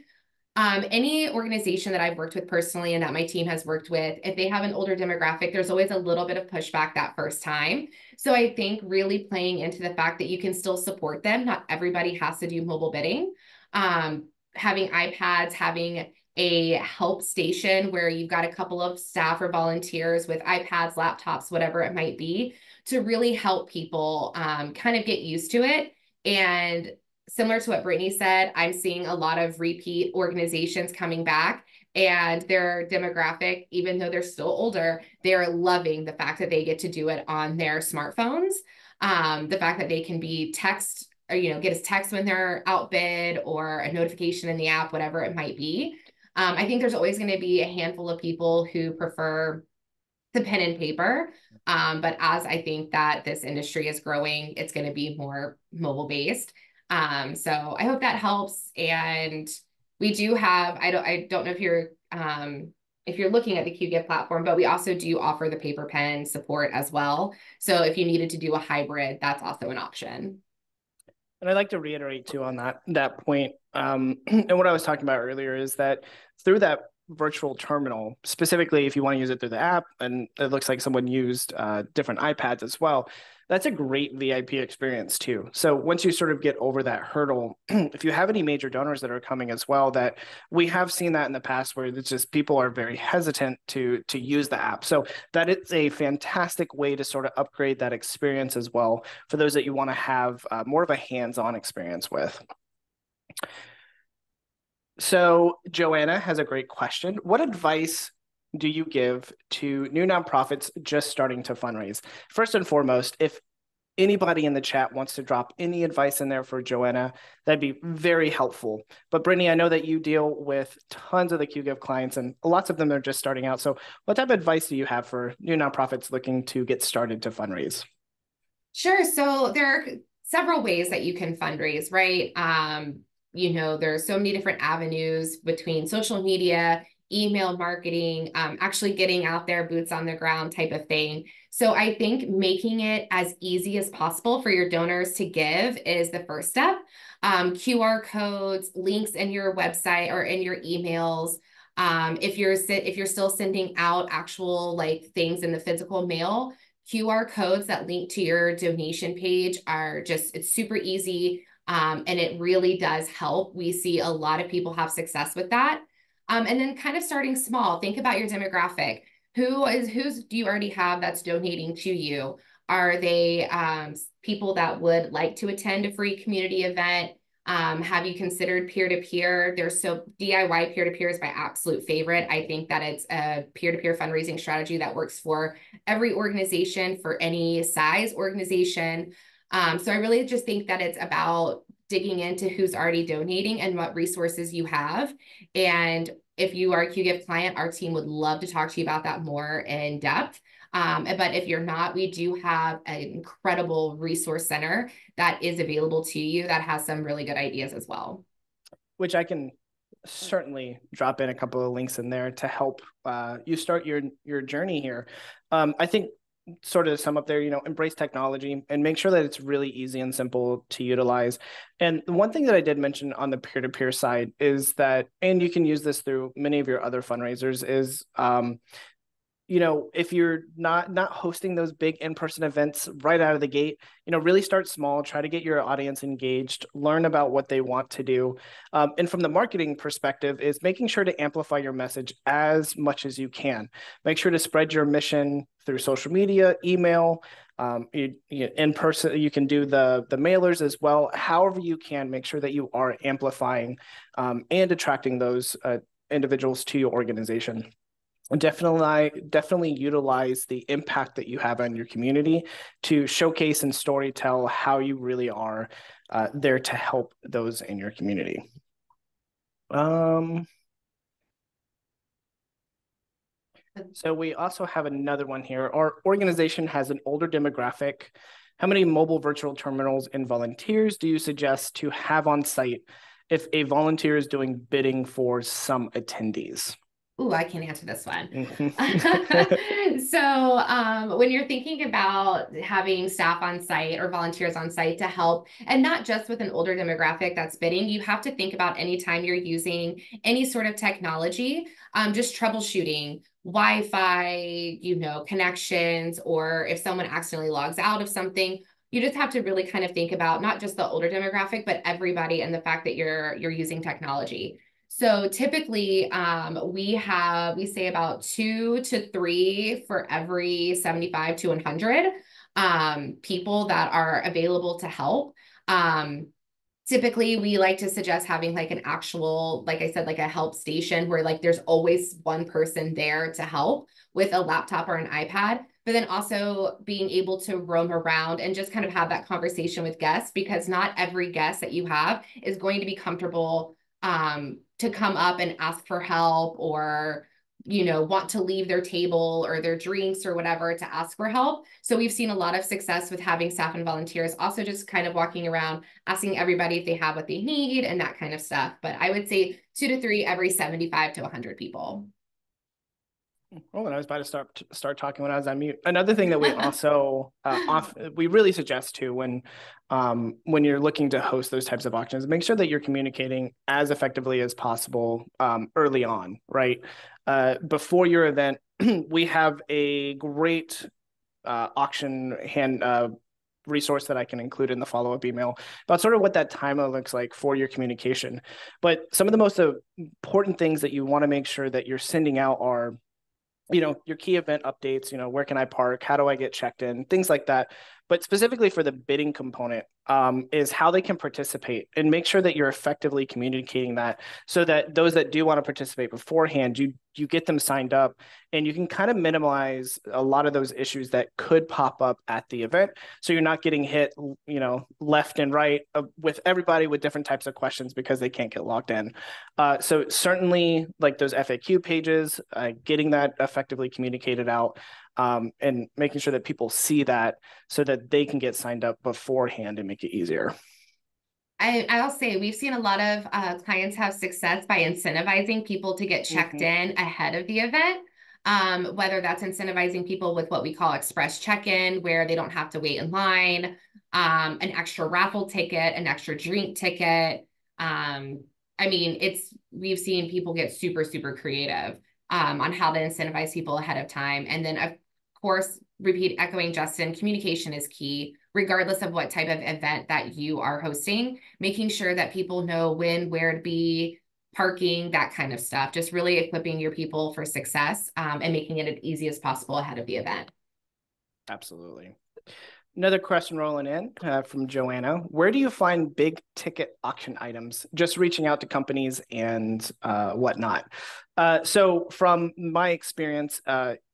any organization that I've worked with personally and that my team has worked with, if they have an older demographic, there's always a little bit of pushback that first time. So I think really playing into the fact that you can still support them. Not everybody has to do mobile bidding. Having iPads, having a help station where you've got a couple of staff or volunteers with iPads, laptops, whatever it might be, to really help people kind of get used to it. And similar to what Brittany said, I'm seeing a lot of repeat organizations coming back, and their demographic, even though they're still older, they're loving the fact that they get to do it on their smartphones. The fact that they can be text or, get a text when they're outbid or a notification in the app, whatever it might be. I think there's always going to be a handful of people who prefer the pen and paper. But as I think that this industry is growing, it's going to be more mobile based. So I hope that helps. And we do have, I don't know if you're looking at the Qgiv platform, but we also do offer the paper pen support as well. So if you needed to do a hybrid, that's also an option. And I'd like to reiterate too on that point. And what I was talking about earlier is that through that virtual terminal, specifically if you want to use it through the app, and it looks like someone used different iPads as well, that's a great VIP experience too. So once you sort of get over that hurdle, if you have any major donors that are coming as well, that we have seen that in the past where it's just people are very hesitant to use the app. So that is a fantastic way to sort of upgrade that experience as well for those that you want to have more of a hands-on experience with. So Joanna has a great question. What advice do you give to new nonprofits just starting to fundraise? First and foremost, if anybody in the chat wants to drop any advice in there for Joanna, that'd be very helpful. But Brittany, I know that you deal with tons of the Qgiv clients and lots of them are just starting out. So what type of advice do you have for new nonprofits looking to get started to fundraise? Sure. So there are several ways that you can fundraise, right? There's so many different avenues between social media, email marketing, actually getting out there, boots on the ground type of thing. So I think making it as easy as possible for your donors to give is the first step. QR codes, links in your website or in your emails. If you're still sending out actual like things in the physical mail, QR codes that link to your donation page it's super easy. And it really does help. We see a lot of people have success with that. And then kind of starting small, think about your demographic. Who's do you already have that's donating to you? Are they people that would like to attend a free community event? Have you considered peer-to-peer? DIY peer-to-peer is my absolute favorite. I think that it's a peer-to-peer fundraising strategy that works for every organization, for any size organization. So I really just think that it's about digging into who's already donating and what resources you have. And if you are a Qgiv client, our team would love to talk to you about that more in depth. But if you're not, we do have an incredible resource center that is available to you that has some really good ideas as well. Which I can certainly drop in a couple of links in there to help you start your journey here. I think sort of sum up there, embrace technology and make sure that it's really easy and simple to utilize. And the one thing that I did mention on the peer-to-peer side is that, and you can use this through many of your other fundraisers, is if you're not hosting those big in-person events right out of the gate, really start small, try to get your audience engaged, learn about what they want to do. And from the marketing perspective is making sure to amplify your message as much as you can. Make sure to spread your mission through social media, email, in person. You can do the mailers as well. However you can, make sure that you are amplifying and attracting those individuals to your organization. Definitely utilize the impact that you have on your community to showcase and storytell how you really are there to help those in your community. So we also have another one here. Our organization has an older demographic. How many mobile virtual terminals and volunteers do you suggest to have on site if a volunteer is doing bidding for some attendees? Ooh, I can answer this one. Mm-hmm. So when you're thinking about having staff on site or volunteers on site to help, and not just with an older demographic that's bidding, you have to think about anytime you're using any sort of technology, just troubleshooting, Wi-Fi, connections, or if someone accidentally logs out of something, you just have to really kind of think about not just the older demographic, but everybody and the fact that you're using technology. So typically, we say about 2 to 3 for every 75 to 100 people that are available to help. Typically, we like to suggest having like an actual, like I said, like a help station where like there's always one person there to help with a laptop or an iPad, but then also being able to roam around and just kind of have that conversation with guests, because not every guest that you have is going to be comfortable to come up and ask for help or want to leave their table or their drinks or whatever to ask for help. So we've seen a lot of success with having staff and volunteers also just kind of walking around, asking everybody if they have what they need and that kind of stuff. But I would say 2 to 3 every 75 to 100 people. Oh, and I was about to start talking when I was on mute. Another thing that we also we really suggest too when you're looking to host those types of auctions, make sure that you're communicating as effectively as possible early on, right? Before your event, we have a great auction hand resource that I can include in the follow-up email about sort of what that timeline looks like for your communication. But some of the most important things that you want to make sure that you're sending out are your key event updates, where can I park? How do I get checked in? Things like that. But specifically for the bidding component, is how they can participate and make sure that you're effectively communicating that so that those that do want to participate beforehand, you get them signed up and you can kind of minimize a lot of those issues that could pop up at the event. So you're not getting hit, left and right with everybody with different types of questions because they can't get logged in. So certainly like those FAQ pages, getting that effectively communicated out, and making sure that people see that so that they can get signed up beforehand and make it easier. I'll say we've seen a lot of clients have success by incentivizing people to get checked in ahead of the event. Whether that's incentivizing people with what we call express check-in, where they don't have to wait in line, an extra raffle ticket, an extra drink ticket. I mean, we've seen people get super, super creative on how to incentivize people ahead of time. And then, of course, repeat echoing Justin, communication is key, regardless of what type of event that you are hosting, making sure that people know when, where to be, parking, that kind of stuff, just really equipping your people for success, and making it as easy as possible ahead of the event. Absolutely. Another question rolling in from Joanna. Where do you find big ticket auction items? Just reaching out to companies and whatnot. So from my experience,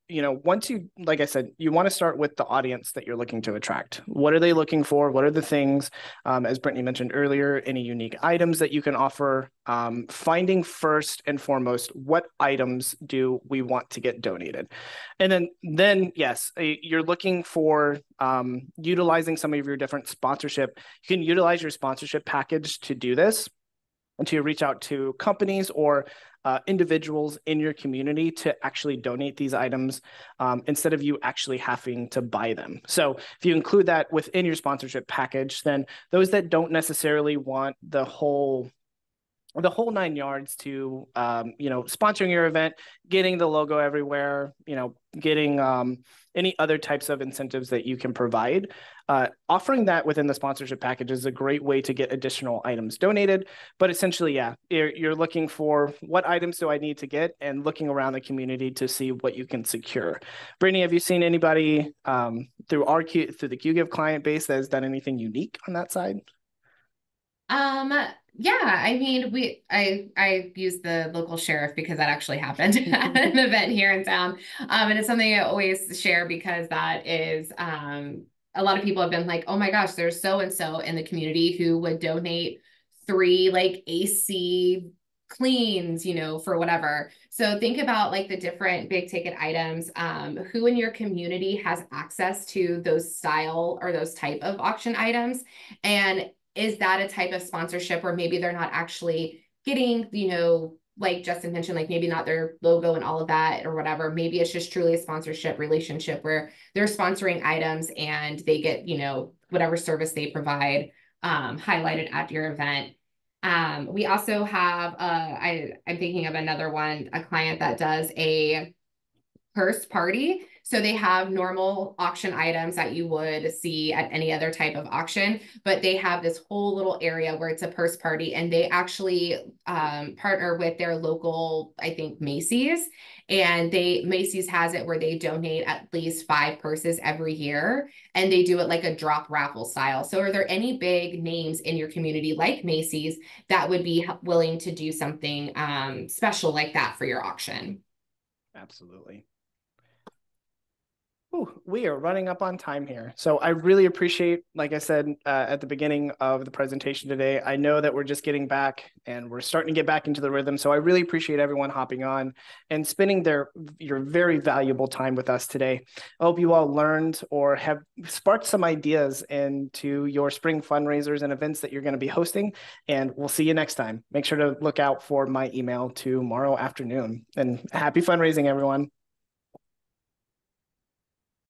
once like I said, you want to start with the audience that you're looking to attract. What are they looking for? What are the things, as Brittany mentioned earlier, any unique items that you can offer? Finding first and foremost, what items do we want to get donated? And then yes, you're looking for utilizing some of your different sponsorship. You can utilize your sponsorship package to do this, and to reach out to companies or individuals in your community to actually donate these items instead of you actually having to buy them. So if you include that within your sponsorship package, then those that don't necessarily want the whole 9 yards to sponsoring your event, getting the logo everywhere, getting any other types of incentives that you can provide, offering that within the sponsorship package is a great way to get additional items donated. But essentially, yeah, you're looking for what items do I need to get and looking around the community to see what you can secure. Brittany, have you seen anybody through the Qgiv client base that has done anything unique on that side? Yeah, I mean, I use the local sheriff because that actually happened at an event here in town. And it's something I always share because that is, a lot of people have been like, oh my gosh, there's so-and-so in the community who would donate 3 like AC cleans, for whatever. So think about like the different big ticket items, who in your community has access to those style or those type of auction items. And is that a type of sponsorship where maybe they're not actually getting, like Justin mentioned, like maybe not their logo and all of that or whatever. Maybe it's just truly a sponsorship relationship where they're sponsoring items and they get, whatever service they provide highlighted at your event. We also have, I'm thinking of another one, a client that does a purse party. So they have normal auction items that you would see at any other type of auction, but they have this whole little area where it's a purse party, and they actually partner with their local, I think, Macy's, and Macy's has it where they donate at least 5 purses every year, and they do it like a drop raffle style. So are there any big names in your community like Macy's that would be willing to do something special like that for your auction? Absolutely. Ooh, we are running up on time here. So I really appreciate, like I said at the beginning of the presentation today, I know that we're just getting back and we're starting to get back into the rhythm. So I really appreciate everyone hopping on and spending your very valuable time with us today. I hope you all learned or have sparked some ideas into your spring fundraisers and events that you're going to be hosting. And we'll see you next time. Make sure to look out for my email tomorrow afternoon. And happy fundraising, everyone.